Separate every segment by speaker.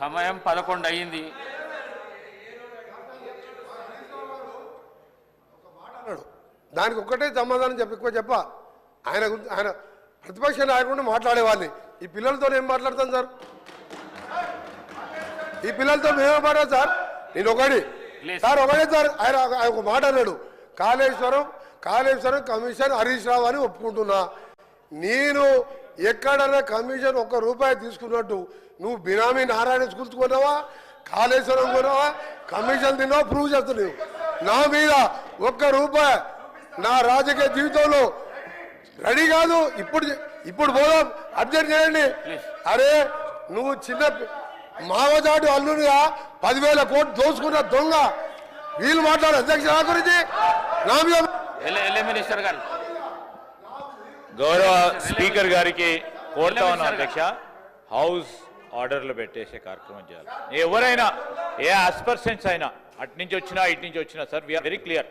Speaker 1: సమయం 11 అయ్యింది.
Speaker 2: దానికి ఒక్కటే సమాధానం చెప్ప ఆయన ప్రతిపక్ష నాయకుడు మాట్లాడేవాడిని. ఈ పిల్లలతో ఏం మాట్లాడతాను సార్? ఈ పిల్లలతో మేమే మాట్లాడు సార్. నేను ఒకటే సార్ ఆయన ఒక మాట అన్నాడు, కాళేశ్వరం కమిషన్ హరీష్ రావు అని ఒప్పుకుంటున్నా. నేను ఎక్కడన్నా కమిషన్ ₹1 తీసుకున్నట్టు నువ్వు బినామీ నారాయణ స్కూల్స్ కొన్నావా, కాళేశ్వరం కొన్నావా, కమిషన్ తిన్నావా ప్రూవ్ చేస్తున్నావు. నా మీద ₹1 నా రాజకీయ జీవితంలో రెడీ కాదు. ఇప్పుడు పోదాం, అబ్జెక్ట్ చేయండి. అరే నువ్వు చిన్న మావజాడు అల్లునిగా 10,000 కోట్లు దోచుకున్న దొంగ. వీళ్ళు మాట్లాడు అధ్యక్ష నా గురించి నా మీద.
Speaker 1: మినిస్టర్ గారు
Speaker 3: గౌరవ స్పీకర్ గారికి కోరుతా ఉన్నా అధ్యక్ష, హౌస్ ఆర్డర్లు పెట్టేసే కార్యక్రమం చేయాలి. ఎవరైనా ఏ ఆస్పర్షన్స్ అయినా అటు నుంచి వచ్చినా ఇటు నుంచి వచ్చినా సార్ వీఆర్ వెరీ క్లియర్.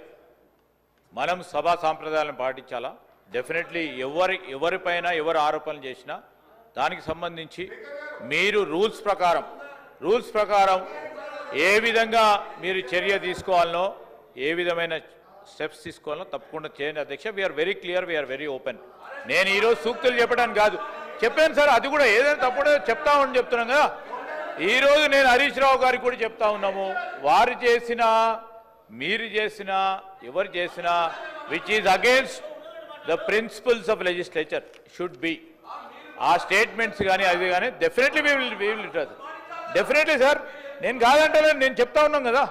Speaker 3: మనం సభా సాంప్రదాయాలను పాటించాలా. డెఫినెట్లీ ఎవరిపైన ఎవరు ఆరోపణలు చేసినా దానికి సంబంధించి మీరు రూల్స్ ప్రకారం ఏ విధంగా మీరు చర్య తీసుకోవాలనో, ఏ విధమైన స్టెప్స్ తీసుకోవాలనో తప్పకుండా చేయండి అధ్యక్ష. We are very clear, we are very open. నేను ఈరోజు సూక్తులు చెప్పడానికి కాదు, చెప్పాను సార్. అది కూడా ఏదైనా తప్పుడో చెప్తామని చెప్తున్నాం కదా. ఈరోజు నేను హరీష్ రావు గారికి కూడా చెప్తా ఉన్నాము, వారు చేసినా మీరు చేసినా ఎవరు చేసినా which is against the principles of legislature should be. ఆ స్టేట్మెంట్స్ కానీ అది కానీ definitely we will definitely sir. నేను కాదంటే నేను చెప్తా ఉన్నాం కదా.